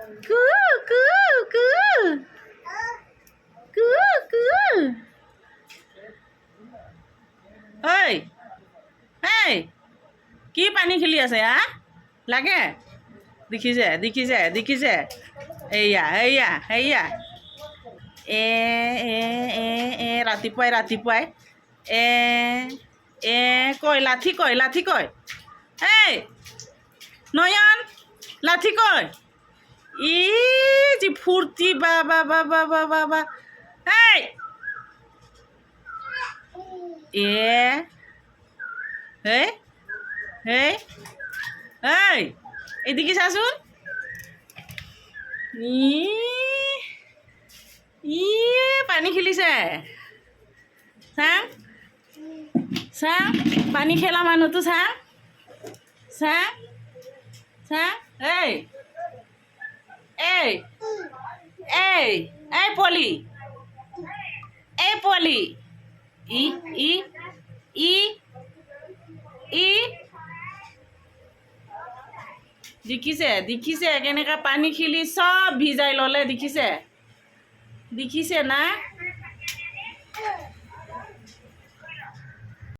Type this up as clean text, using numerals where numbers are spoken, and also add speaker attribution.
Speaker 1: কু কু কু কু কু ঐ এই কি পানী খেলি আছে হা লাগে দেখিছে দেখিছে দেখিছে এয়া এয়া এয়া ৰাতিপুৱাই ৰাতিপুৱাই কয় লাঠি কয় এই নয়ন লাঠি কয় ই যি ফূৰ্তি বা বা বা বা বা বা বা এই এই এই এই এদিকে চাচোন ই পানী খেলিছে চাং চাং পানী খেলা মানুহটো চাং চাং চাং এই এই এই এই পলি এই পলি ই ই ই ই দেখিছে দেখিছে কেনেকৈ পানী খেলি চব ভিজাই ল'লে দেখিছে দেখিছে না